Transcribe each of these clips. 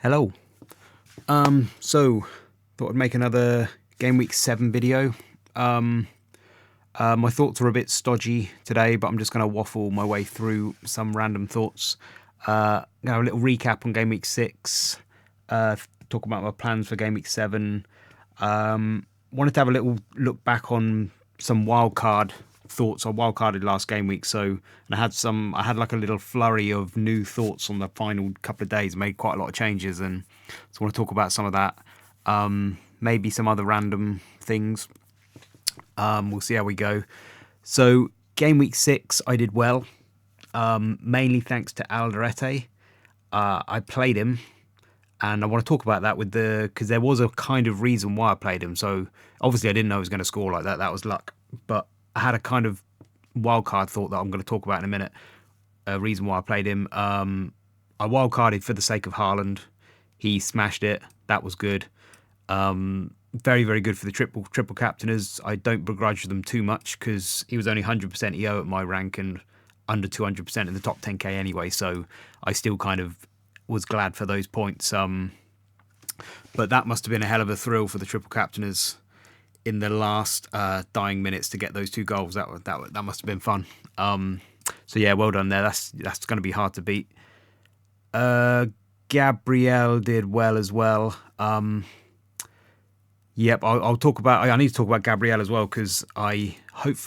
Hello. So thought I'd make another Game Week 7 video. My thoughts are a bit stodgy today, but I'm just going to waffle my way through some random thoughts. Gonna have a little recap on Game Week 6. Talk about my plans for Game Week 7. Wanted to have a little look back on some wildcard thoughts. I wildcarded last game week, and I had like a little flurry of new thoughts on the final couple of days. Made quite a lot of changes, and so I want to talk about some of that. Maybe some other random things. We'll see how we go. So game week 6, I did well, mainly thanks to Alderete. I played him, and I want to talk about that because there was a kind of reason why I played him. So obviously I didn't know he was going to score like that. That was luck. But I had a kind of wildcard thought that I'm going to talk about in a minute. A reason why I played him. I wildcarded for the sake of Haaland. He smashed it. That was good. Very, very good for the triple captainers. I don't begrudge them too much because he was only 100% EO at my rank and under 200% in the top 10k anyway. So I still kind of was glad for those points. But that must have been a hell of a thrill for the triple captainers in the last dying minutes to get those 2 goals. That must have been fun. So yeah, well done there. That's going to be hard to beat. Gabriel did well as well. Yep, I'll talk about. I need to talk about Gabriel as well because I have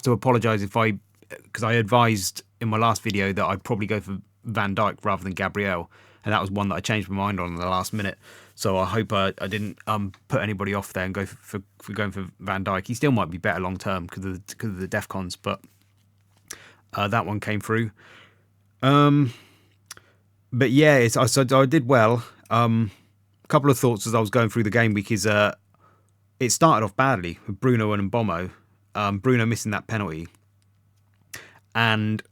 to apologise because I advised in my last video that I'd probably go for Van Dijk rather than Gabriel, and that was one that I changed my mind on in the last minute. So I hope I didn't put anybody off there and go for going for Van Dijk. He still might be better long term because of the DEFCONs, but that one came through. But yeah, I did well. A couple of thoughts as I was going through the game week is it started off badly with Bruno and Mbomo. Bruno missing that penalty, and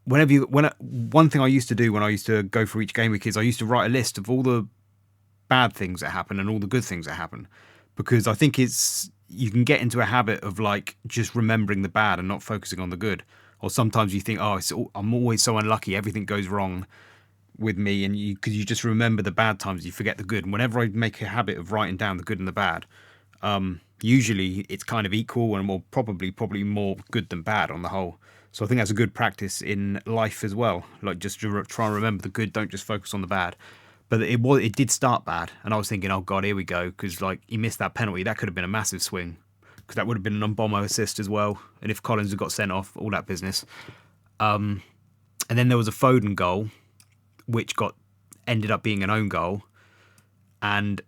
one thing I used to do when I used to go through each game week is I used to write a list of all the bad things that happen and all the good things that happen, because I think you can get into a habit of like just remembering the bad and not focusing on the good. Or sometimes you think, I'm always so unlucky, everything goes wrong with me, and because you just remember the bad times, you forget the good. And whenever I make a habit of writing down the good and the bad, usually it's kind of equal and probably more good than bad on the whole. So I think that's a good practice in life as well. Like just to try and remember the good, don't just focus on the bad. But it did start bad, and I was thinking, oh god, here we go, because like he missed that penalty. That could have been a massive swing, because that would have been an Mbomo assist as well. And if Collins had got sent off, all that business. And then there was a Foden goal, which ended up being an own goal, and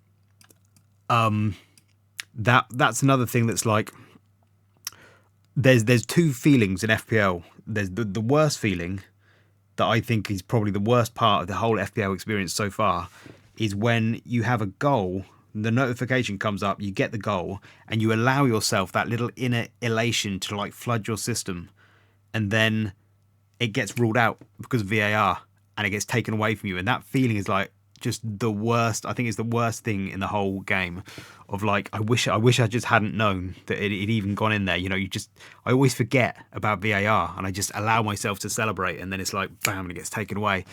that's another thing that's like there's 2 feelings in FPL. There's the worst feeling that I think is probably the worst part of the whole FPL experience so far is when you have a goal, the notification comes up, you get the goal, and you allow yourself that little inner elation to like flood your system, and then it gets ruled out because of VAR and it gets taken away from you, and that feeling is like just the worst. I think it's the worst thing in the whole game. Of like, I wish I just hadn't known that it even gone in there. You know, I always forget about VAR and I just allow myself to celebrate, and then it's like bam, and it gets taken away.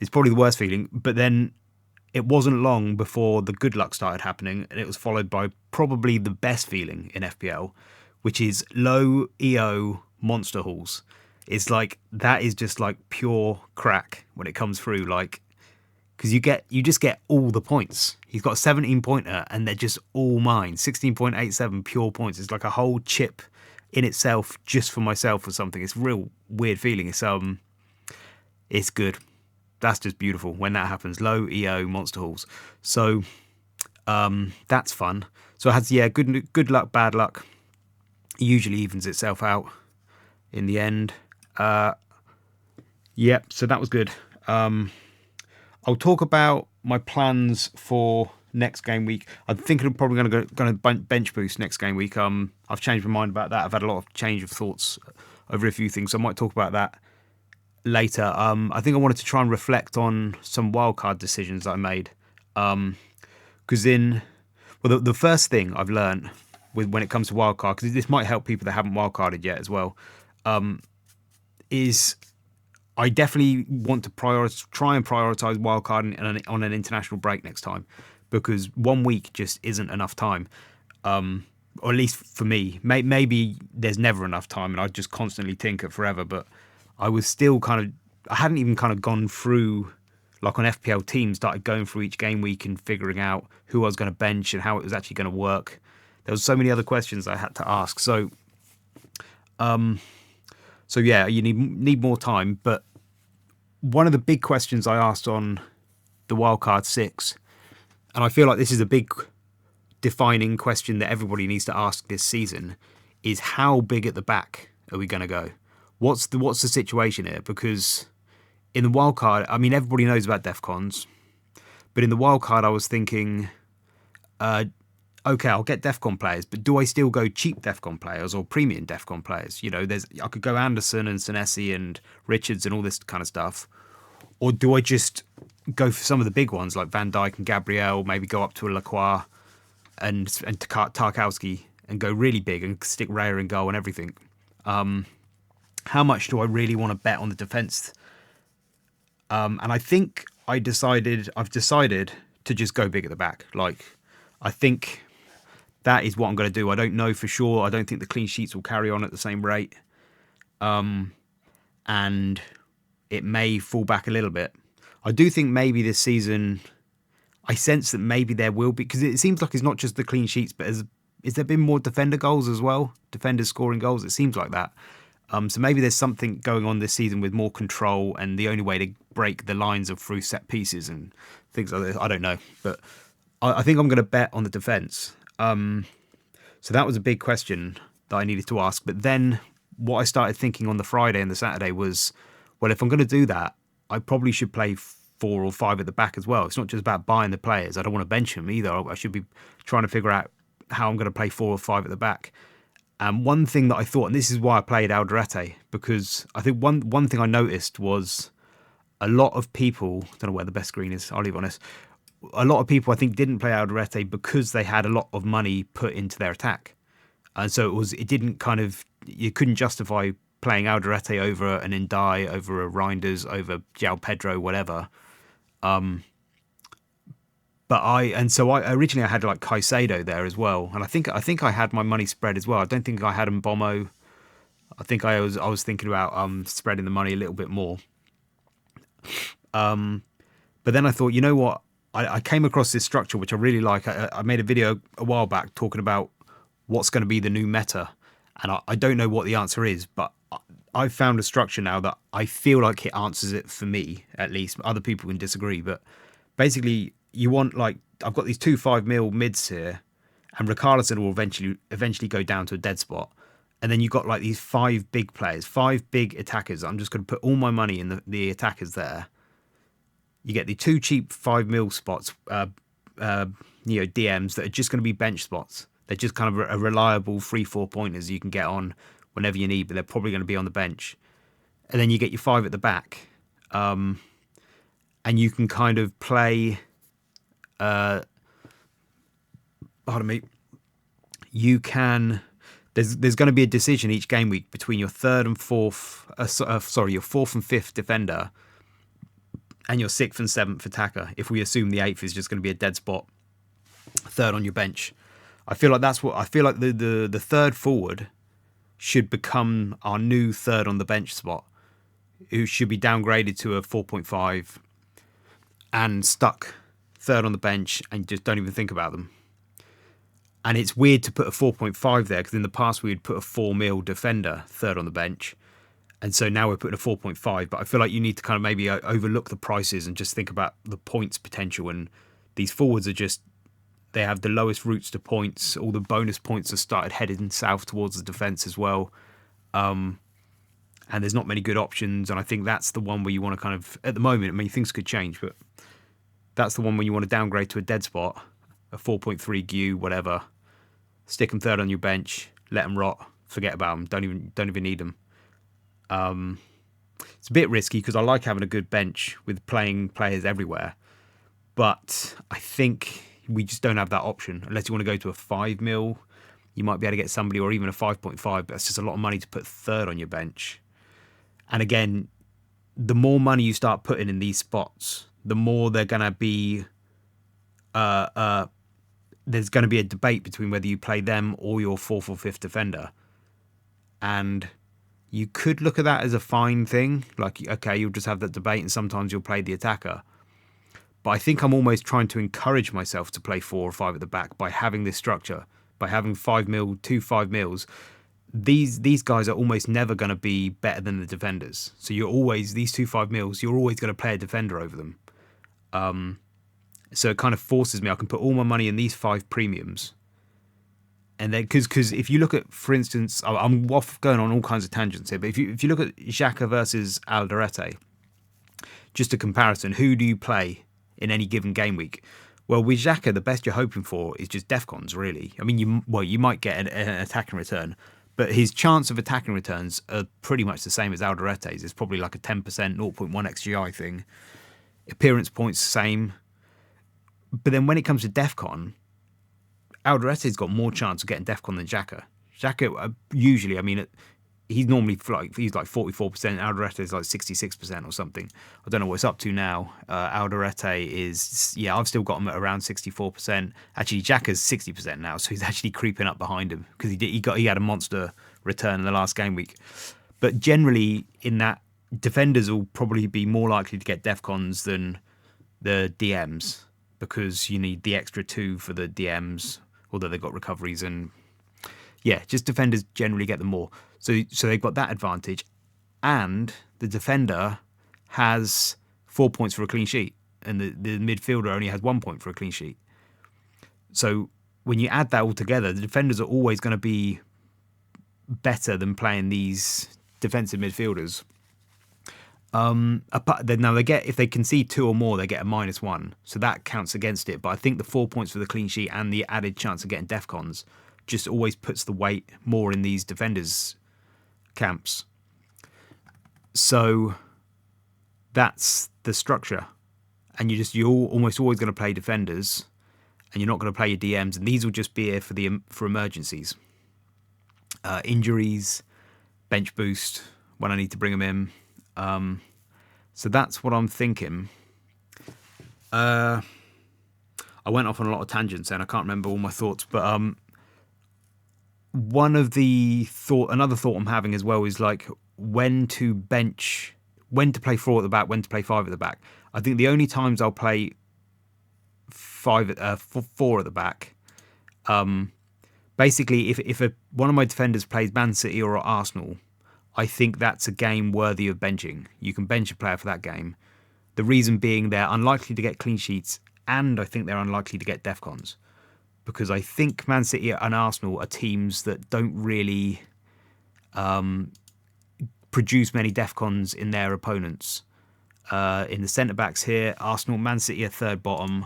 It's probably the worst feeling. But then it wasn't long before the good luck started happening, and it was followed by probably the best feeling in FPL, which is low EO monster hauls. It's like that is just like pure crack when it comes through, like. Because you just get all the points. He's got a 17-pointer, and they're just all mine. 16.87 pure points. It's like a whole chip in itself just for myself or something. It's a real weird feeling. It's good. That's just beautiful when that happens. Low EO monster hauls. So that's fun. So it has good luck, bad luck. It usually evens itself out in the end. Yep. So that was good. I'll talk about my plans for next game week. I think I'm probably going to bench boost next game week. I've changed my mind about that. I've had a lot of change of thoughts over a few things, so I might talk about that later. I think I wanted to try and reflect on some wildcard decisions that I made. Because the first thing I've learned when it comes to wildcard, because this might help people that haven't wildcarded yet as well, is I definitely want to try and prioritize wildcard on an international break next time, because 1 week just isn't enough time. Or at least for me. Maybe there's never enough time, and I just constantly tinker forever. But I was still I hadn't even kind of gone through, like on FPL teams, started going through each game week and figuring out who I was going to bench and how it was actually going to work. There was so many other questions I had to ask. So yeah, you need more time. But one of the big questions I asked on the Wildcard 6, and I feel like this is a big defining question that everybody needs to ask this season, is how big at the back are we going to go? What's the situation here? Because in the wildcard, I mean, everybody knows about DEFCONs, but in the wildcard, I was thinking, okay, I'll get DEFCON players, but do I still go cheap DEFCON players or premium DEFCON players? You know, I could go Anderson and Senesi and Richards and all this kind of stuff, or do I just go for some of the big ones like Van Dijk and Gabriel, maybe go up to a Lacroix and Tarkowski and go really big and stick Raya in goal and everything? How much do I really want to bet on the defence? And I think I've decided to just go big at the back. Like, I think that is what I'm going to do. I don't know for sure. I don't think the clean sheets will carry on at the same rate. And it may fall back a little bit. I do think maybe this season, I sense that maybe there will be, because it seems like it's not just the clean sheets, but has there been more defender goals as well? Defenders scoring goals? It seems like that. So maybe there's something going on this season with more control, and the only way to break the lines of through set pieces and things like this. I don't know. But I think I'm going to bet on the defence. So that was a big question that I needed to ask. But then what I started thinking on the Friday and the Saturday was, well, if I'm going to do that, I probably should play 4 or 5 at the back as well. It's not just about buying the players. I don't want to bench them either. I should be trying to figure out how I'm going to play 4 or 5 at the back. And one thing that I thought, and this is why I played Alderete, because I think one thing I noticed was a lot of people, I don't know where the best screen is, I'll leave it on this. A lot of people, I think, didn't play Alderete because they had a lot of money put into their attack. And so you couldn't justify playing Alderete over an Ndai, over a Reijnders, over Pedro, whatever. But originally I had like Caicedo there as well, and I think I had my money spread as well. I don't think I had Mbomo. I think I was thinking about spreading the money a little bit more. But then I thought, you know what? I came across this structure which I really like. I made a video a while back talking about what's going to be the new meta, and I don't know what the answer is, but I've found a structure now that I feel like it answers it for me, at least. Other people can disagree, but basically, you want, like, I've got these 2 5 mil mids here, and Richarlison will eventually go down to a dead spot. And then you've got like these 5 big players, 5 big attackers. I'm just going to put all my money in the attackers there. You get the 2 cheap 5 mil spots, DMs that are just going to be bench spots. They're just kind of a reliable 3-4 pointers you can get on whenever you need, but they're probably going to be on the bench. And then you get your 5 at the back. And you can kind of play... pardon me. You can... There's going to be a decision each game week between your 3rd and 4th... your 4th and 5th defender and your 6th and 7th attacker, if we assume the 8th is just going to be a dead spot, 3rd on your bench. I feel like the 3rd forward should become our new 3rd on the bench spot, who should be downgraded to a 4.5 and stuck 3rd on the bench and just don't even think about them. And it's weird to put a 4.5 there, because in the past we would put a 4 mil defender 3rd on the bench. And so now we're putting a 4.5, but I feel like you need to kind of maybe overlook the prices and just think about the points potential. And these forwards they have the lowest routes to points. All the bonus points have started heading south towards the defence as well. And there's not many good options. And I think that's the one where you want to kind of, at the moment, I mean, things could change, but that's the one when you want to downgrade to a dead spot, a 4.3 GU, whatever. Stick them 3rd on your bench, let them rot, forget about them, don't even need them. It's a bit risky because I like having a good bench with playing players everywhere, but I think we just don't have that option unless you want to go to a 5 mil. You might be able to get somebody, or even a 5.5, but that's just a lot of money to put 3rd on your bench. And again, the more money you start putting in these spots, the more they're going to be there's going to be a debate between whether you play them or your fourth or fifth defender. And you could look at that as a fine thing. Like, okay, you'll just have that debate and sometimes you'll play the attacker. But I think I'm almost trying to encourage myself to play 4 or 5 at the back by having this structure, by having 5 mil, 5 mils. These guys are almost never going to be better than the defenders. So you're always, these 5 mils, you're always going to play a defender over them. So it kind of forces me, I can put all my money in these 5 premiums. And then, because if you look at, for instance, I'm going on all kinds of tangents here, but if you look at Xhaka versus Alderete, just a comparison, who do you play in any given game week? Well, with Xhaka, the best you're hoping for is just defcons, really. I mean, you might get an attacking return, but his chance of attacking returns are pretty much the same as Alderete's. It's probably like a 10%, 0.1 XGI thing. Appearance points, same. But then when it comes to defcon, Alderete's got more chance of getting defcon than Xhaka. Xhaka, usually, I mean, he's normally he's like 44%. Alderete is like 66% or something. I don't know what it's up to now. Alderete is, I've still got him at around 64%. Actually, Xhaka's 60% now, so he's actually creeping up behind him because he had a monster return in the last game week. But generally, in that, defenders will probably be more likely to get defcons than the DMs because you need the extra 2 for the DMs, although they've got recoveries and just defenders generally get them more. So they've got that advantage, and the defender has 4 points for a clean sheet, and the midfielder only has 1 point for a clean sheet. So when you add that all together, the defenders are always going to be better than playing these defensive midfielders. Now if they concede 2 or more, they get a -1, so that counts against it. But I think the 4 points for the clean sheet and the added chance of getting defcons just always puts the weight more in these defenders' camps. So that's the structure, and you're almost always going to play defenders, and you're not going to play your DMs, and these will just be here for emergencies, injuries, bench boost when I need to bring them in. So that's what I'm thinking. I went off on a lot of tangents and I can't remember all my thoughts, but another thought I'm having as well is like when to play 4 at the back, when to play 5 at the back. I think the only times I'll play 4 at the back, basically if one of my defenders plays Man City or Arsenal, I think that's a game worthy of benching. You can bench a player for that game. The reason being they're unlikely to get clean sheets, and I think they're unlikely to get defcons. Because I think Man City and Arsenal are teams that don't really produce many defcons in their opponents. In the centre-backs here, Man City are third bottom.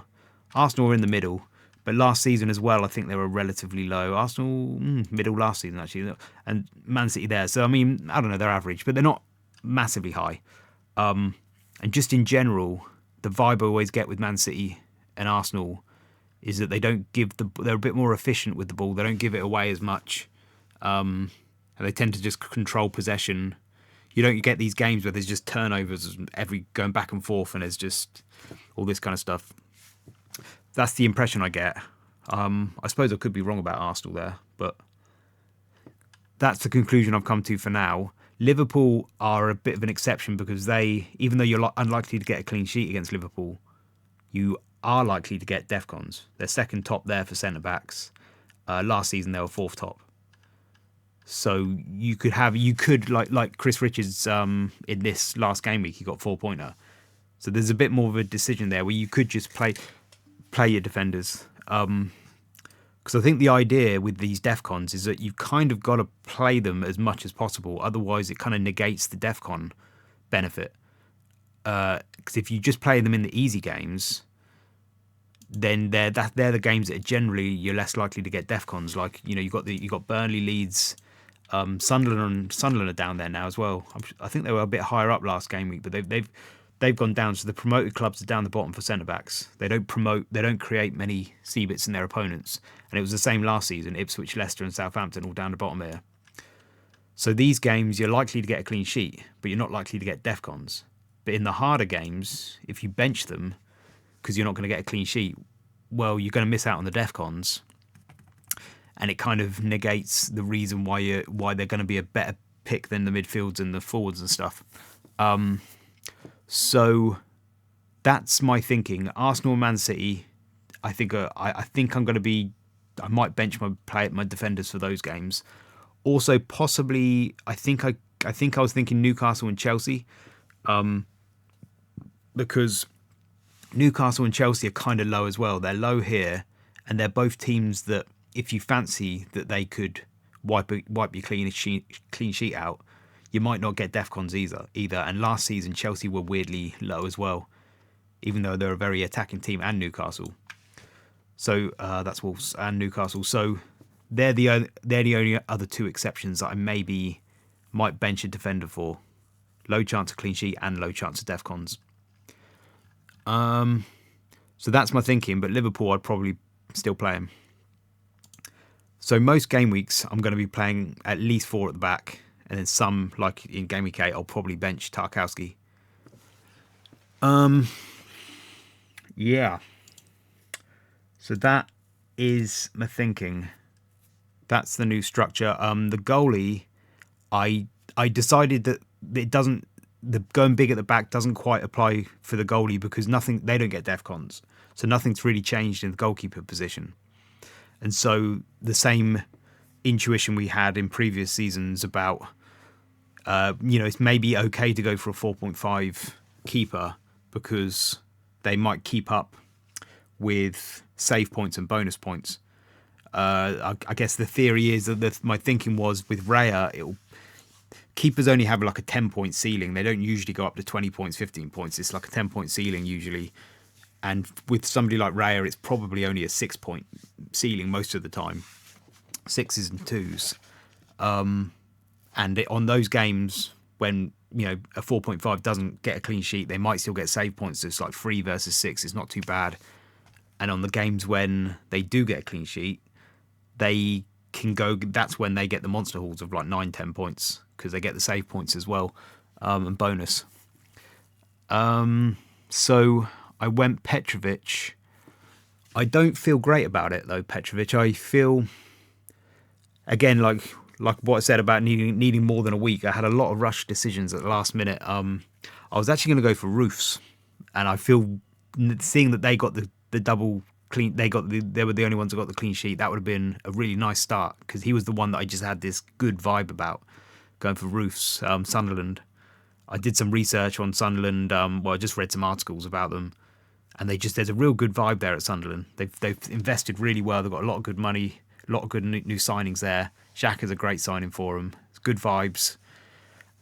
Arsenal are in the middle. But last season as well, I think they were relatively low. Arsenal, middle last season, actually. And Man City there. So, I mean, I don't know, they're average, but they're not massively high. And just in general, the vibe I always get with Man City and Arsenal is that they don't they're a bit more efficient with the ball. They don't give it away as much. And they tend to just control possession. You don't get these games where there's just turnovers going back and forth and there's just all this kind of stuff. That's the impression I get. I suppose I could be wrong about Arsenal there, but that's the conclusion I've come to for now. Liverpool are a bit of an exception because even though you're unlikely to get a clean sheet against Liverpool, you are likely to get defcons. They're second top there for centre-backs. Last season, they were fourth top. So you could like Chris Richards in this last game week, he got 4-pointer. So there's a bit more of a decision there where you could just play your defenders. Because I think the idea with these defcons is that you've kind of got to play them as much as possible. Otherwise, it kind of negates the defcon benefit. Because if you just play them in the easy games, then they're the games that you're less likely to get defcons. Like, you got Burnley, Leeds, Sunderland are down there now as well. I think they were a bit higher up last game week, but they've gone down. So the promoted clubs are down the bottom for centre backs. They don't create many C-bits in their opponents. And it was the same last season. Ipswich, Leicester and Southampton all down the bottom here. So these games, you're likely to get a clean sheet, but you're not likely to get defcons. But in the harder games, if you bench them because you're not going to get a clean sheet, well, you're going to miss out on the defcons, and it kind of negates the reason why they're going to be a better pick than the midfields and the forwards and stuff. So that's my thinking. Arsenal, Man City. I think I'm going to be. I might bench my defenders for those games. Also, possibly, I think I was thinking Newcastle and Chelsea, because Newcastle and Chelsea are kind of low as well. They're low here, and they're both teams that, if you fancy that they could wipe your clean sheet out, you might not get defcons either. And last season, Chelsea were weirdly low as well, even though they're a very attacking team, and Newcastle. So that's Wolves and Newcastle. So they're the only other two exceptions that I might bench a defender for. Low chance of clean sheet and low chance of defcons. So that's my thinking. But Liverpool, I'd probably still play him. So most game weeks, I'm going to be playing at least 4 at the back, and then some, like in game week 8, I'll probably bench Tarkowski. Yeah. So that is my thinking. That's the new structure. The goalie, I decided that the going big at the back doesn't quite apply for the goalie because they don't get defcons. So nothing's really changed in the goalkeeper position. And so the same intuition we had in previous seasons about, it's maybe okay to go for a 4.5 keeper because they might keep up with save points and bonus points. I guess the theory is that my thinking was with Raya, keepers only have like a 10-point ceiling. They don't usually go up to 20 points, 15 points. It's like a 10-point ceiling usually. And with somebody like Raya, it's probably only a 6-point ceiling most of the time. 6s and 2s. And on those games when, a 4.5 doesn't get a clean sheet, they might still get save points. So it's like 3 versus 6. It's not too bad. And on the games when they do get a clean sheet, they can go. That's when they get the monster hauls of like 9-10 points because they get the save points as well, and bonus. So I went Petrovic. I don't feel great about it though, Petrovic. I feel, again, like what I said about needing more than a week. I had a lot of rush decisions at the last minute. I was actually going to go for Roofs, and I feel seeing that they got the double clean, they were the only ones that got the clean sheet. That would have been a really nice start because he was the one that I just had this good vibe about going for Roofs. Sunderland. I did some research on Sunderland. I just read some articles about them, and there's a real good vibe there at Sunderland. They've invested really well. They've got a lot of good money, a lot of good new signings there. Xhaka's a great signing for them. It's good vibes,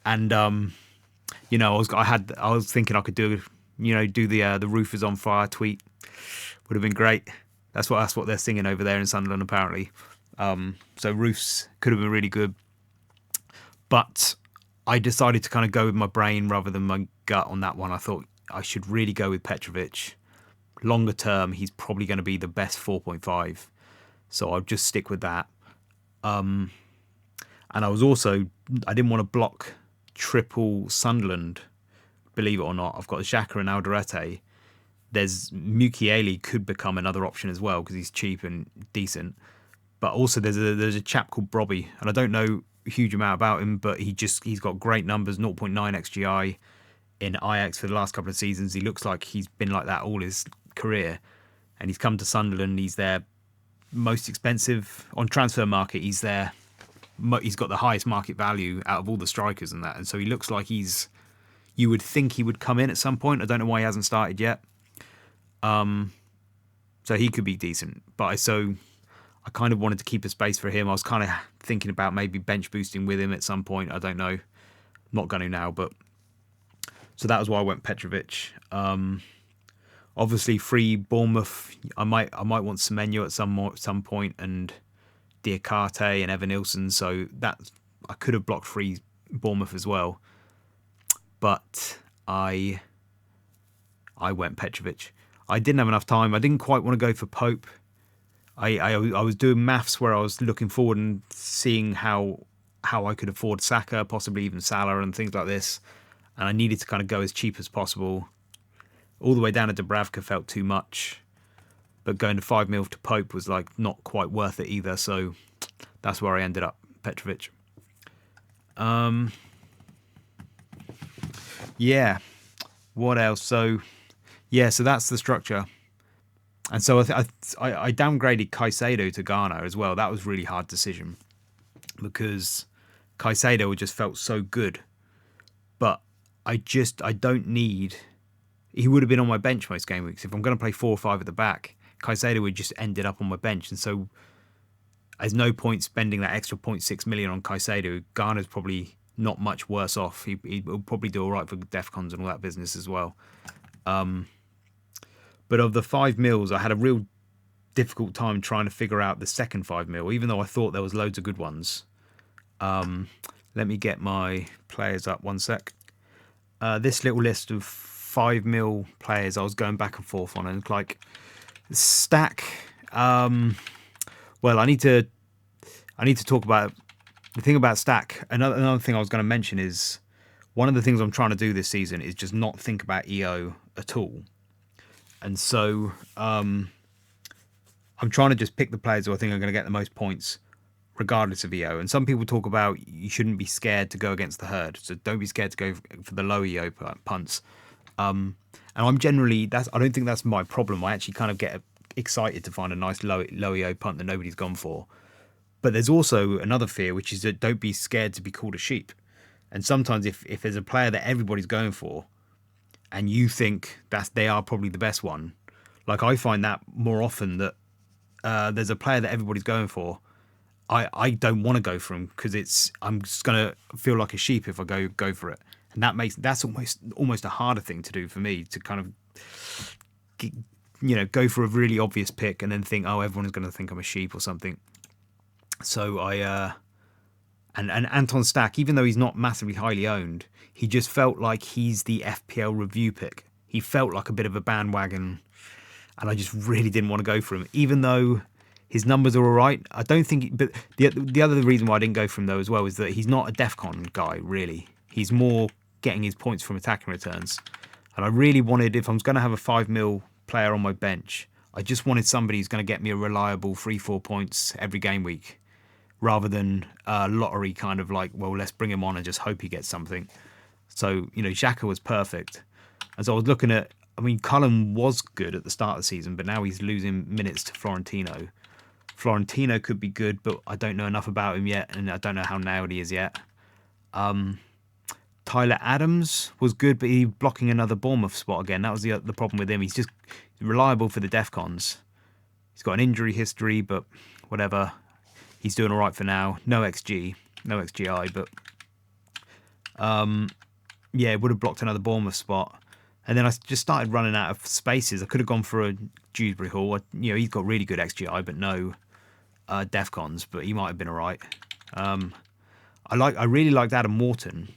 and I was thinking I could do the Roof is on fire tweet. Would have been great. That's what they're singing over there in Sunderland apparently. So Roofs could have been really good, but I decided to kind of go with my brain rather than my gut on that one. I thought I should really go with Petrovic. Longer term, he's probably going to be the best 4.5. So I'll just stick with that. And I didn't want to block triple Sunderland, believe it or not. I've got Xhaka and Alderete. There's Mukiele could become another option as well because he's cheap and decent. But also there's a chap called Brobby, and I don't know a huge amount about him, but he's got great numbers, 0.9 XGI in Ajax for the last couple of seasons. He looks like he's been like that all his career, and he's come to Sunderland. He's their most expensive on transfer market. He's got the highest market value out of all the strikers and that, and so he looks like you would think he would come in at some point. I don't know why he hasn't started yet. So he could be decent, but I kind of wanted to keep a space for him. I was kind of thinking about maybe bench boosting with him at some point. I don't know. I'm not going to now, but so that was why I went Petrovic. Obviously, free Bournemouth. I might want Semenyo at some point, and Diakate and Evan Nilsson. So that I could have blocked free Bournemouth as well, but I went Petrovic. I didn't have enough time. I didn't quite want to go for Pope. I was doing maths where I was looking forward and seeing how I could afford Saka, possibly even Salah and things like this. and I needed to kind of go as cheap as possible. All the way down to Dubravka felt too much, but going to 5 mil to Pope was like not quite worth it either. So that's where I ended up, Petrovic. Yeah. What else? So that's the structure. And so I downgraded Caicedo to Ghana as well. That was a really hard decision because Caicedo just felt so good. But I don't need... He would have been on my bench most game weeks. If I'm going to play 4 or 5 at the back, Caicedo would just ended up on my bench. And so there's no point spending that extra 0.6 million on Caicedo. Ghana's probably not much worse off. He'll probably do all right for DEFCONs and all that business as well. But of the 5 mils, I had a real difficult time trying to figure out the second 5 mil, even though I thought there was loads of good ones. Let me get my players up 1 sec. This little list of 5 mil players I was going back and forth on, and like Stack. Well, I need to talk about the thing about Stack. Another thing I was going to mention is one of the things I'm trying to do this season is just not think about EO at all. And so I'm trying to just pick the players who I think are going to get the most points regardless of EO. And some people talk about you shouldn't be scared to go against the herd. So don't be scared to go for the low EO punts. And I'm generally... I don't think that's my problem. I actually kind of get excited to find a nice low EO punt that nobody's gone for. But there's also another fear, which is that don't be scared to be called a sheep. And sometimes if there's a player that everybody's going for, and you think they are probably the best one, like I find that more often that there's a player that everybody's going for, I don't want to go for him because I'm just gonna feel like a sheep if I go for it, and that's almost a harder thing to do for me, to kind of go for a really obvious pick and then think, oh, everyone's gonna think I'm a sheep or something. So And Anton Stack, even though he's not massively highly owned, he just felt like he's the FPL review pick. He felt like a bit of a bandwagon, and I just really didn't want to go for him, even though his numbers are all right. I don't think... But the other reason why I didn't go for him, though, as well, is that he's not a DEFCON guy, really. He's more getting his points from attacking returns. And I really wanted, if I was going to have a 5 mil player on my bench, I just wanted somebody who's going to get me a reliable 3-4 points every game week, rather than lottery kind of like, well, let's bring him on and just hope he gets something. So, Xhaka was perfect. And so I was looking at... I mean, Cullen was good at the start of the season, but now he's losing minutes to Florentino. Florentino could be good, but I don't know enough about him yet, and I don't know how nailed he is yet. Tyler Adams was good, but he's blocking another Bournemouth spot again. That was the problem with him. He's just reliable for the DEFCONs. He's got an injury history, but whatever. He's doing all right for now. No XGI, but yeah, it would have blocked another Bournemouth spot. And then I just started running out of spaces. I could have gone for a Dewsbury Hall. He's got really good XGI, but no DEFCONs, but he might have been all right. I really liked Adam Morton,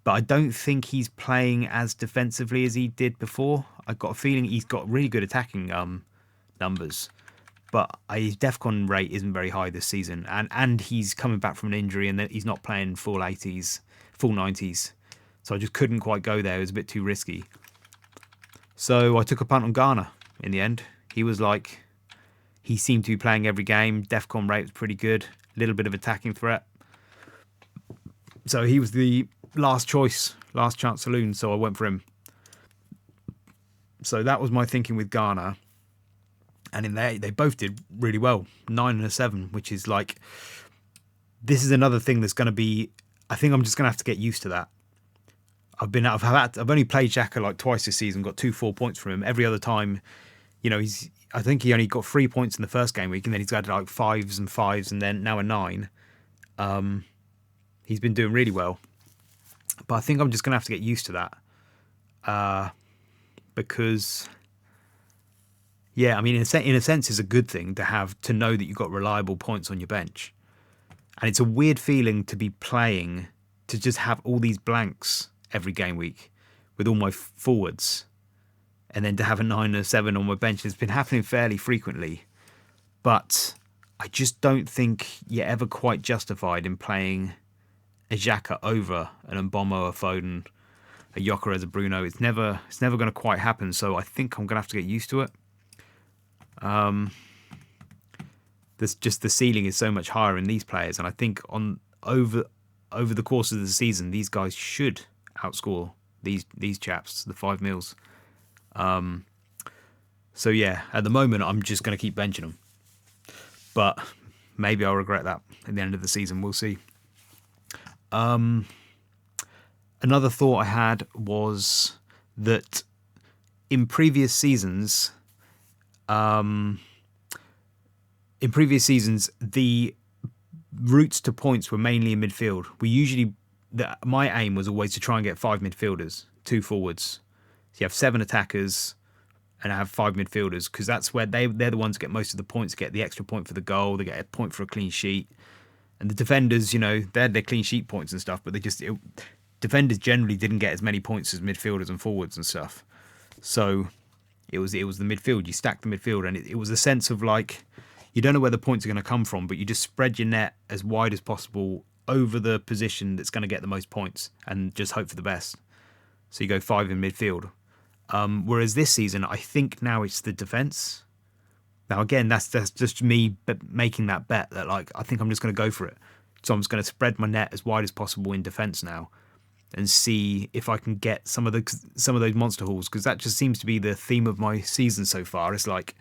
but I don't think he's playing as defensively as he did before. I've got a feeling he's got really good attacking numbers, but his DEFCON rate isn't very high this season, and he's coming back from an injury, and he's not playing full 80s, full 90s. So I just couldn't quite go there. It was a bit too risky. So I took a punt on Ghana in the end. He seemed to be playing every game. DEFCON rate was pretty good. A little bit of attacking threat. So he was the last choice, last chance saloon. So I went for him. So that was my thinking with Ghana. And in there, they both did really well. 9 and a 7, which is like... This is another thing that's going to be... I think I'm just going to have to get used to that. I've only played Xhaka like twice this season, got 2-4 points from him. Every other time, I think he only got 3 points in the first game week, and then he's got like 5s and 5s, and then now a 9. He's been doing really well. But I think I'm just going to have to get used to that. Because, yeah, I mean, in a sense, it's a good thing to know that you've got reliable points on your bench. And it's a weird feeling to be playing, to just have all these blanks every game week with all my forwards, and then to have a 9 and a 7 on my bench. It's been happening fairly frequently, but I just don't think you're ever quite justified in playing a Xhaka over an Mbommo, a Foden, a Gyökeres, a Bruno. It's never going to quite happen. So I think I'm going to have to get used to it. There's just the ceiling is so much higher in these players, and I think over the course of the season, these guys should outscore these chaps, the 5 mils. So yeah, at the moment, I'm just going to keep benching them. But maybe I'll regret that at the end of the season. We'll see. Another thought I had was that in previous seasons, the routes to points were mainly in midfield. My aim was always to try and get 5 midfielders, 2 forwards. So you have 7 attackers and I have 5 midfielders, because that's where they're the ones that get most of the points, get the extra point for the goal, they get a point for a clean sheet. And the defenders, they had their clean sheet points and stuff, but defenders generally didn't get as many points as midfielders and forwards and stuff. So it was the midfield. You stack the midfield, and it was a sense of like, you don't know where the points are going to come from, but you just spread your net as wide as possible over the position that's going to get the most points and just hope for the best. So you go 5 in midfield. Whereas this season, I think now it's the defence. Now, again, that's just me making that bet that, like, I think I'm just going to go for it. So I'm just going to spread my net as wide as possible in defence now and see if I can get some of those monster hauls, because that just seems to be the theme of my season so far. It's like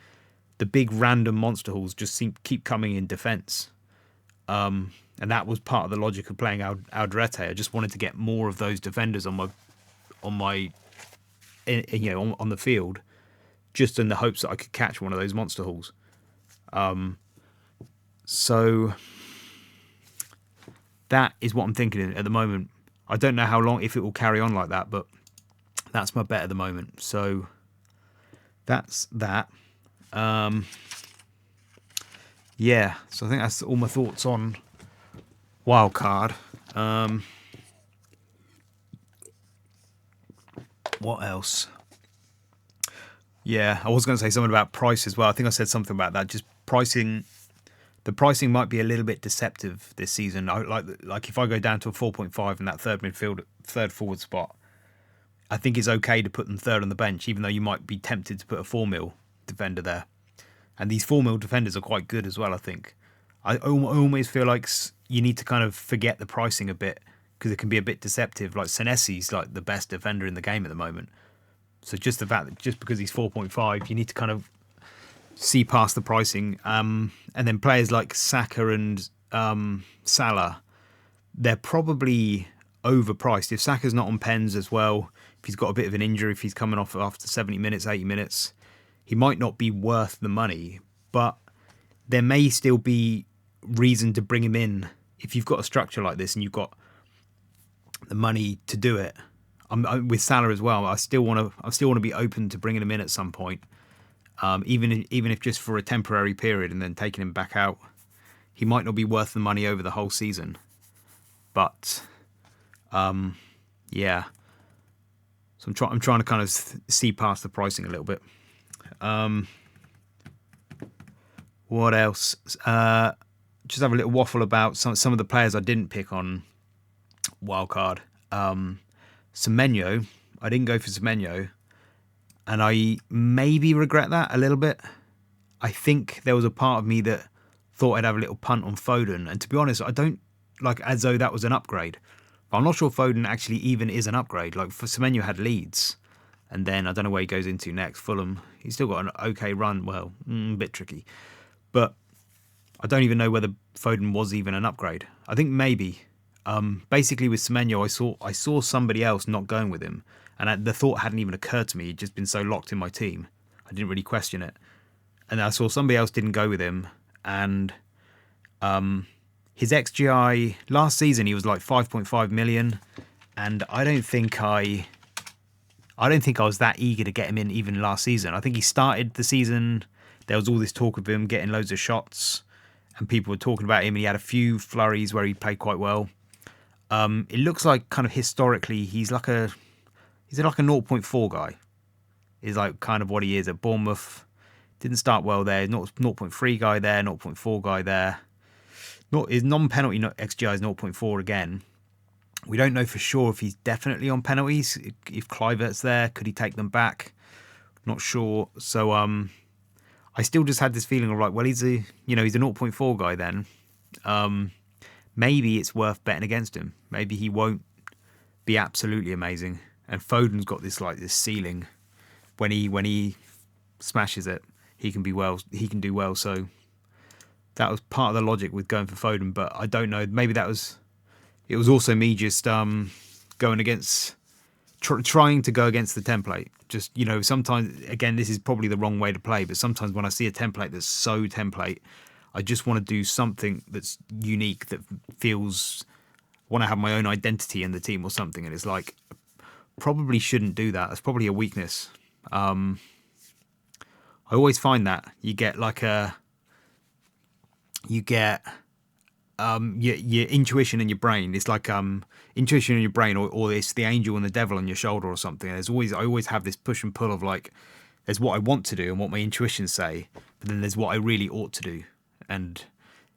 the big random monster hauls just keep coming in defence. And that was part of the logic of playing Alderete. I just wanted to get more of those defenders on the field, just in the hopes that I could catch one of those monster hauls. So that is what I'm thinking at the moment. I don't know how long, if it will carry on like that, but that's my bet at the moment. So that's that. Yeah, so I think that's all my thoughts on Wildcard. What else? Yeah, I was going to say something about price as well. I think I said something about that. Just pricing. The pricing might be a little bit deceptive this season. Like if I go down to a 4.5 in that third forward spot, I think it's okay to put them third on the bench, even though you might be tempted to put a 4 mil defender there. And these 4 mil defenders are quite good as well, I think. I always feel like you need to kind of forget the pricing a bit, because it can be a bit deceptive. Like Senesi's like the best defender in the game at the moment. So just the fact that just because he's 4.5, you need to kind of see past the pricing. And then players like Saka and Salah, they're probably overpriced. If Saka's not on pens as well, if he's got a bit of an injury, if he's coming off after 70 minutes, 80 minutes, he might not be worth the money, but there may still be reason to bring him in if you've got a structure like this and you've got the money to do it. I'm with Salah as well. I still want to be open to bringing him in at some point, even if just for a temporary period, and then taking him back out. He might not be worth the money over the whole season, but yeah. So I'm trying to kind of see past the pricing a little bit. What else? Just have a little waffle about some of the players I didn't pick on Wildcard. Semenyo, I didn't go for Semenyo, and I maybe regret that a little bit. I think there was a part of me that thought I'd have a little punt on Foden, and to be honest, I don't like as though that was an upgrade. But I'm not sure Foden actually even is an upgrade. Like, for Semenyo had Leeds, and then I don't know where he goes into next. Fulham, he's still got an okay run. Well, a bit tricky, but I don't even know whether Foden was even an upgrade. I think maybe. Basically with Semenyo, I saw somebody else not going with him, and the thought hadn't even occurred to me. He'd just been so locked in my team, I didn't really question it. And I saw somebody else didn't go with him, and his XGI last season he was like 5.5 million, and I don't think I was that eager to get him in even last season. I think he started the season, there was all this talk of him getting loads of shots, and people were talking about him, and he had a few flurries where he played quite well. It looks like kind of historically he's like a 0.4 guy. Is like kind of what he is at Bournemouth. Didn't start well there. 0.3 guy there, 0.4 guy there. His non-penalty XGI is 0.4 again. We don't know for sure if he's definitely on penalties. If Kluivert's there, could he take them back? Not sure. So I still just had this feeling of like, well, he's a he's a 0.4 guy then. Maybe it's worth betting against him. Maybe he won't be absolutely amazing. And Foden's got this ceiling. When he smashes it, he can do well. So that was part of the logic with going for Foden. But I don't know. Maybe it was also me just going against, trying to go against the template. Just, sometimes, again, this is probably the wrong way to play, but sometimes when I see a template that's so template, I just want to do something that's unique, that feels, I want to have my own identity in the team or something. And it's like, probably shouldn't do that. That's probably a weakness. I always find that you get your intuition in your brain. It's like intuition in your brain, or it's the angel and the devil on your shoulder or something. And I always have this push and pull of like, there's what I want to do and what my intuitions say, but then there's what I really ought to do. And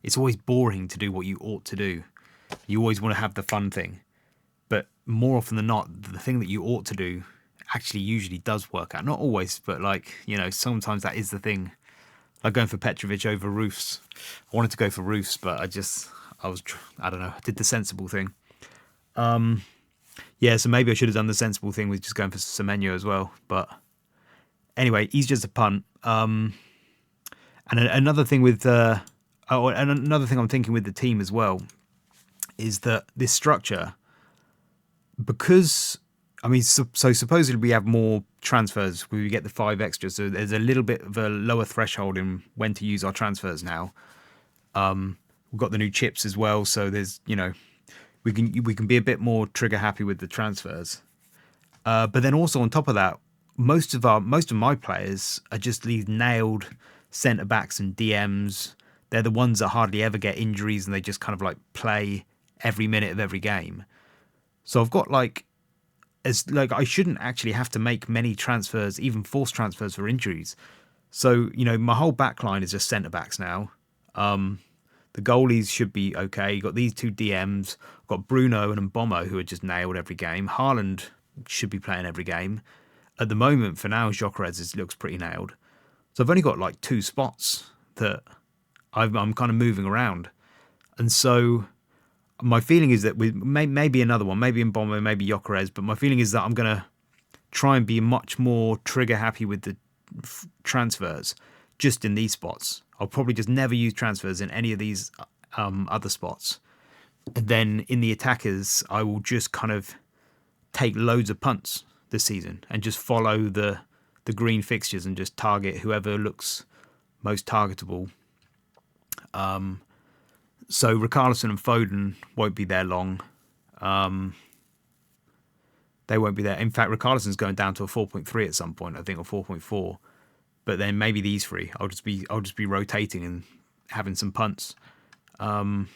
it's always boring to do what you ought to do. You always want to have the fun thing, but more often than not, the thing that you ought to do actually usually does work out. Not always, but sometimes that is the thing. Like going for Petrovic over Roofs. I wanted to go for Roofs, but I don't know, I did the sensible thing. So maybe I should have done the sensible thing with just going for Semenyo as well. But anyway, he's just a punt. And another thing another thing I'm thinking with the team as well is that this structure, because so supposedly we have more transfers, we get the 5 extras, so there's a little bit of a lower threshold in when to use our transfers now. We've got the new chips as well, so there's we can be a bit more trigger happy with the transfers. But then also on top of that, most of my players are just these nailed centre backs and DMs. They're the ones that hardly ever get injuries, and they just kind of like play every minute of every game. So I've got I shouldn't actually have to make many transfers, even forced transfers for injuries. So, my whole back line is just centre-backs now. The goalies should be okay. You've got these 2 DMs. I've got Bruno and Mbommo, who are just nailed every game. Haaland should be playing every game. At the moment, for now, Gyökeres looks pretty nailed. So I've only got 2 spots that I'm kind of moving around. And so my feeling is that with maybe another one, maybe Mbommo, maybe Gyökeres, but my feeling is that I'm going to try and be much more trigger happy with the transfers just in these spots. I'll probably just never use transfers in any of these other spots. And then in the attackers, I will just kind of take loads of punts this season and just follow the green fixtures and just target whoever looks most targetable. So Richarlison and Foden won't be there long. They won't be there. In fact, Richarlison's going down to a 4.3 at some point, I think, or 4.4. But then maybe these 3, I'll just be rotating and having some punts. So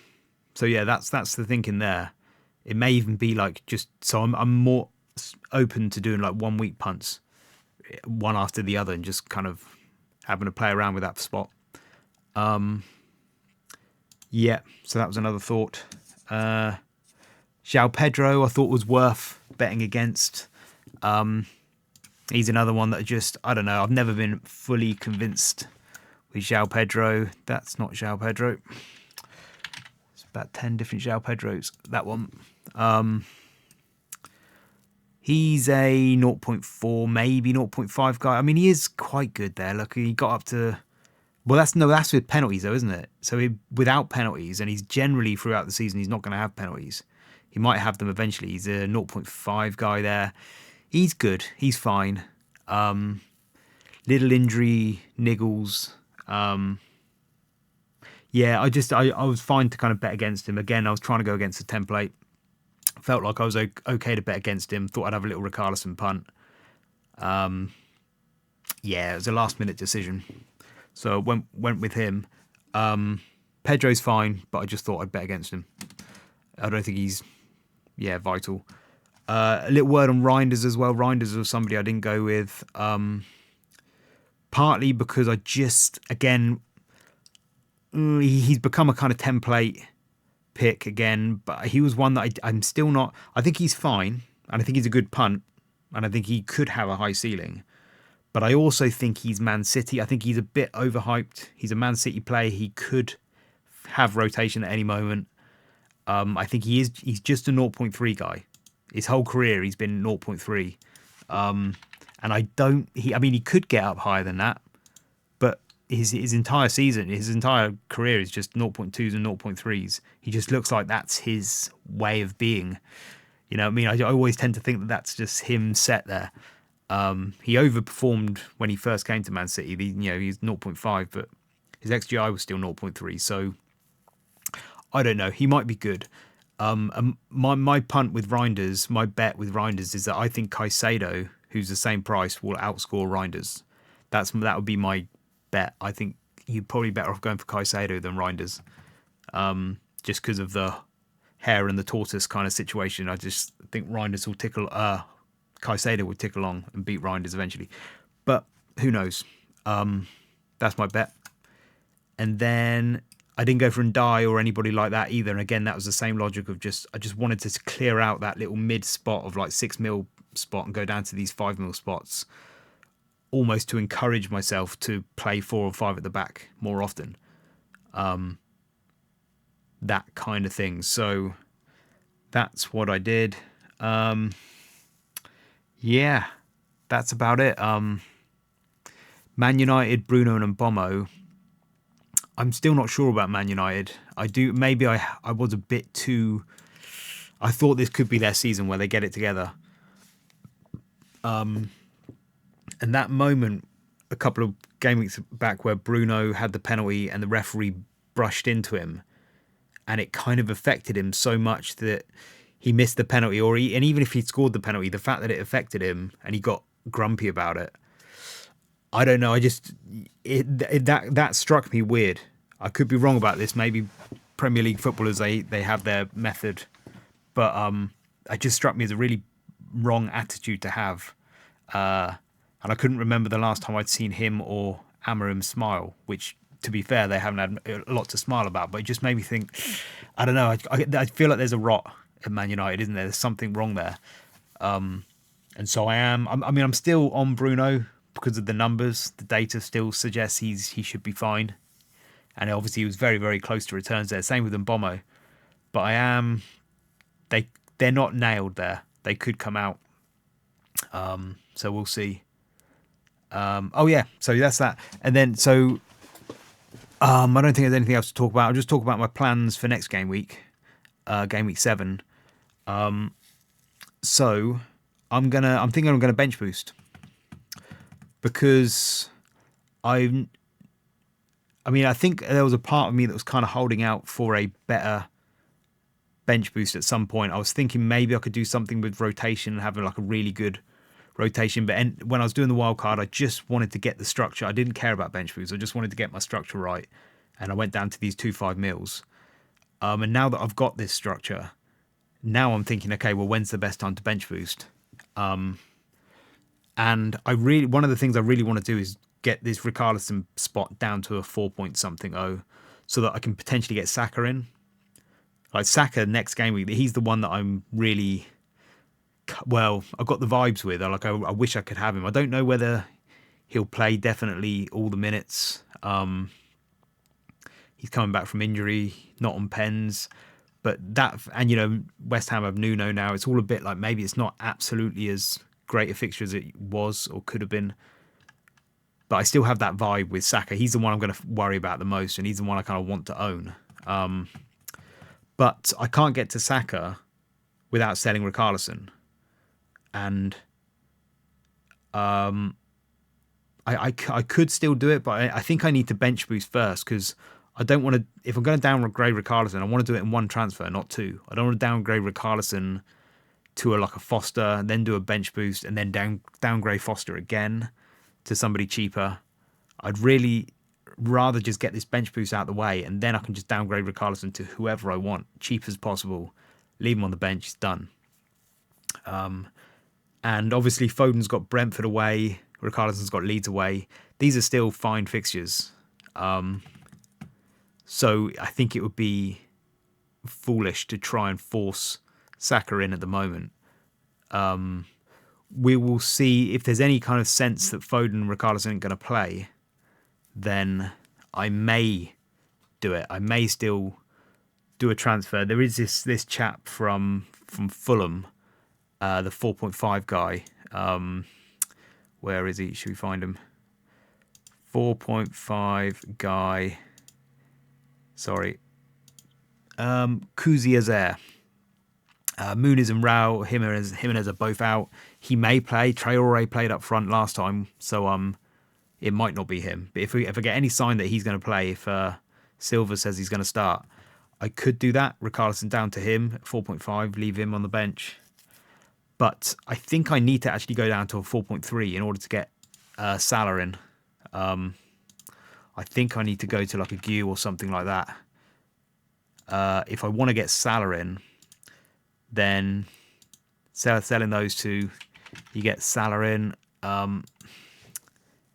yeah, that's the thinking there. It may even be so I'm more open to doing 1 week punts, one after the other, and just kind of having to play around with that spot. Yeah, so that was another thought. João Pedro, I thought was worth betting against. He's another one that I don't know. I've never been fully convinced with João Pedro. That's not João Pedro. It's about 10 different João Pedros. That one. He's a 0.4, maybe 0.5 guy. He is quite good there. Look, he got up to... Well, that's with penalties, though, isn't it? So without penalties, and he's generally throughout the season, he's not going to have penalties. He might have them eventually. He's a 0.5 guy there. He's good. He's fine. Little injury niggles. Yeah, I was fine to kind of bet against him. Again, I was trying to go against the template. Felt like I was okay to bet against him. Thought I'd have a little Richarlison punt. Yeah, it was a last-minute decision. So I went with him. Pedro's fine, but I just thought I'd bet against him. I don't think he's, vital. A little word on Reijnders as well. Reijnders was somebody I didn't go with. Partly because he's become a kind of template pick again, but he was one that I'm still not. I think he's fine, and I think he's a good punt, and I think he could have a high ceiling. But I also think he's Man City. I think he's a bit overhyped. He's a Man City player. He could have rotation at any moment. I think he's just a zero point 0.3 guy. His whole career he's been 0.3. And he could get up higher than that, but his entire season, his entire career is just 0.2s and 0.3s. He just looks like that's his way of being. You know what I mean? I always tend to think that that's just him set there. He overperformed when he first came to Man City. He's 0.5, but his XGI was still 0.3. So I don't know. He might be good. My punt with Reijnders, my bet with Reijnders is that I think Caicedo, who's the same price, will outscore Reijnders. That would be my bet. I think you're probably better off going for Caicedo than Reijnders, just because of the hare and the tortoise kind of situation. I just think Reijnders will tickle. Caicedo would tick along and beat Reijnders eventually, but who knows? That's my bet. And then I didn't go for Ndai or anybody like that either. And again, that was the same logic of I just wanted to clear out that little mid spot of like 6 mil spot and go down to these 5 mil spots, almost to encourage myself to play 4 or 5 at the back more often. That kind of thing. So that's what I did. Yeah, that's about it. Man United, Bruno and Mbommo. I'm still not sure about Man United. Maybe I was a bit too. I thought this could be their season where they get it together. And that moment, a couple of game weeks back, where Bruno had the penalty and the referee brushed into him, and it kind of affected him so much that he missed the penalty, and even if he'd scored the penalty, the fact that it affected him and he got grumpy about it, I don't know. That struck me weird. I could be wrong about this. Maybe Premier League footballers they have their method, but it just struck me as a really wrong attitude to have. And I couldn't remember the last time I'd seen him or Amarim smile, which, to be fair, they haven't had a lot to smile about. But it just made me think. I don't know. I feel like there's a rot at Man United, isn't there? There's something wrong there. And so I'm still on Bruno because of the numbers. The data still suggests he should be fine. And obviously he was very, very close to returns there. Same with Mbommo. But they're not nailed there. They could come out. So we'll see. So that's that. And then, I don't think there's anything else to talk about. I'll just talk about my plans for next game week, game week 7. So I'm thinking I'm gonna bench boost, because I think there was a part of me that was kind of holding out for a better bench boost at some point. I was thinking maybe I could do something with rotation and having like a really good rotation. But when I was doing the wild card, I just wanted to get the structure. I didn't care about bench boost. I just wanted to get my structure right. And I went down to these 2.5 mils. And now that I've got this structure, now I'm thinking, okay, well, when's the best time to bench boost? And one of the things I really want to do is get this Richarlison spot down to a 4 point something so that I can potentially get Saka in. Like Saka next game week, he's the one that I'm really, well, I've got the vibes with. I wish I could have him. I don't know whether he'll play definitely all the minutes. He's coming back from injury, not on pens. But West Ham have Nuno now. It's all a bit like maybe it's not absolutely as great a fixture as it was or could have been. But I still have that vibe with Saka. He's the one I'm going to worry about the most, and he's the one I kind of want to own. But I can't get to Saka without selling Richarlison. And I could still do it, but I think I need to bench boost first, because I don't want to. If I'm going to downgrade Richarlison, I want to do it in one transfer, not 2. I don't want to downgrade Richarlison to a Foster, then do a bench boost, and then downgrade Foster again to somebody cheaper. I'd really rather just get this bench boost out of the way, and then I can just downgrade Richarlison to whoever I want, cheap as possible, leave him on the bench, it's done. And obviously Foden's got Brentford away, Richarlison's got Leeds away. These are still fine fixtures. So I think it would be foolish to try and force Saka in at the moment. We will see if there's any kind of sense that Foden and Richarlison aren't going to play, then I may do it. I may still do a transfer. There is this chap from Fulham, the 4.5 guy. Where is he? Should we find him? 4.5 guy. Sorry. Kuzi Azer. Muniz and Rao, Jimenez are both out. He may play. Traore played up front last time, so it might not be him. But if I get any sign that he's going to play, if Silva says he's going to start, I could do that. Richarlison down to him at 4.5, leave him on the bench. But I think I need to actually go down to a 4.3 in order to get Salah in. I think I need to go to like a Gu or something like that. If I want to get Salah in, then selling those two, you get Salah in.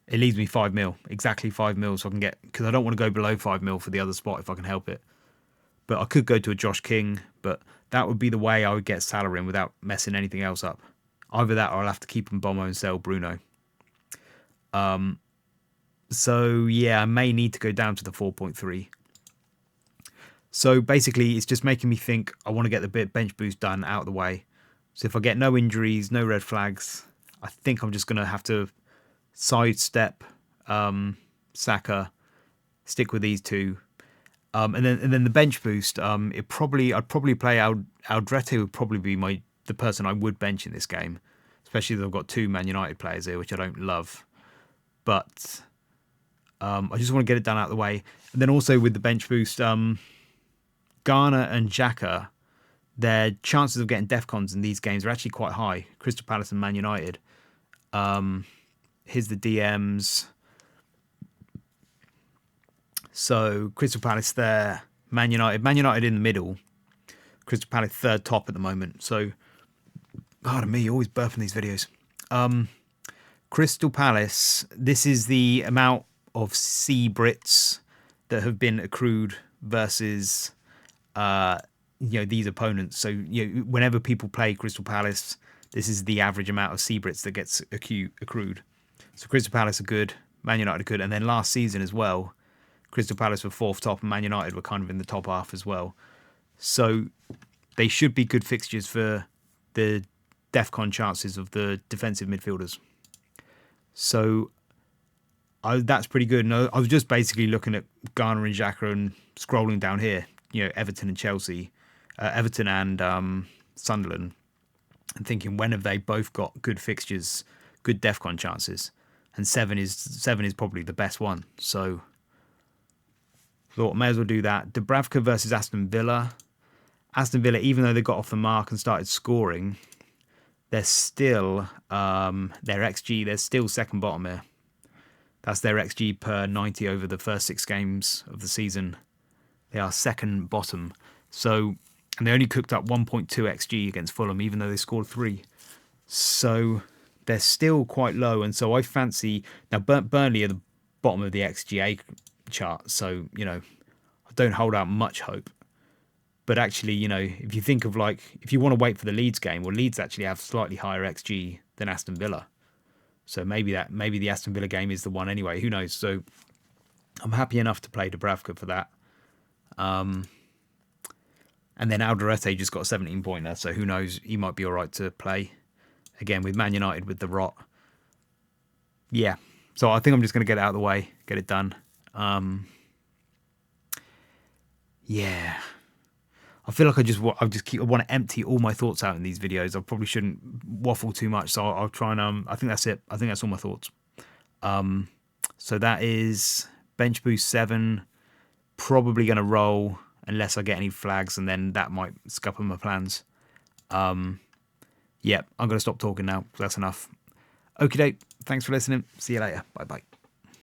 It leaves me 5 mil, exactly 5 mil, so I can get, because I don't want to go below 5 mil for the other spot if I can help it. But I could go to a Josh King, but that would be the way I would get Salah in without messing anything else up. Either that or I'll have to keep Mbommo and sell Bruno. So yeah, I may need to go down to the 4.3. So basically, it's just making me think I want to get the bench boost done out of the way. So if I get no injuries, no red flags, I think I'm just going to have to sidestep Saka, stick with these two. And then the bench boost, I'd probably play Aldrete would probably be the person I would bench in this game, especially if I've got 2 Man United players here, which I don't love. But I just want to get it done out of the way. And then also with the bench boost, Garner and Xhaka, their chances of getting defcons in these games are actually quite high. Crystal Palace and Man United. Here's the DMs. So Crystal Palace there, Man United in the middle, Crystal Palace third top at the moment. So, pardon me, always burping these videos. Crystal Palace, this is the amount of C Brits that have been accrued versus these opponents. So whenever people play Crystal Palace, this is the average amount of C Brits that gets accrued. So Crystal Palace are good, Man United are good, and then last season as well, Crystal Palace were 4th top and Man United were kind of in the top half as well. So they should be good fixtures for the DEFCON chances of the defensive midfielders. So that's pretty good. And I was just basically looking at Garner and Xhaka and scrolling down here, Everton and Chelsea, Everton and Sunderland, and thinking, when have they both got good fixtures, good DEFCON chances? And 7 is probably the best one. So thought may as well do that. Dubravka versus Aston Villa. Aston Villa, even though they got off the mark and started scoring, they're still their XG. They're still second bottom here. That's their XG per 90 over the first 6 games of the season. They are second bottom. So, and they only cooked up 1.2 XG against Fulham, even though they scored 3. So they're still quite low. And so I fancy now Burnley are the bottom of the XGA chart. So, I don't hold out much hope. But actually, if you think of if you want to wait for the Leeds game, well, Leeds actually have slightly higher XG than Aston Villa. So maybe the Aston Villa game is the one anyway. Who knows? So I'm happy enough to play Dubravka for that. And then Alderete just got a 17-pointer. So who knows? He might be all right to play. Again, with Man United with the rot. Yeah. So I think I'm just going to get it out of the way. Get it done. Yeah. I feel like I want to empty all my thoughts out in these videos. I probably shouldn't waffle too much, so I'll try and I think that's it. I think that's all my thoughts. So that is bench boost 7. Probably going to roll unless I get any flags, and then that might scupper my plans. Yeah, I'm going to stop talking now. That's enough. Okie doke. Thanks for listening. See you later. Bye bye.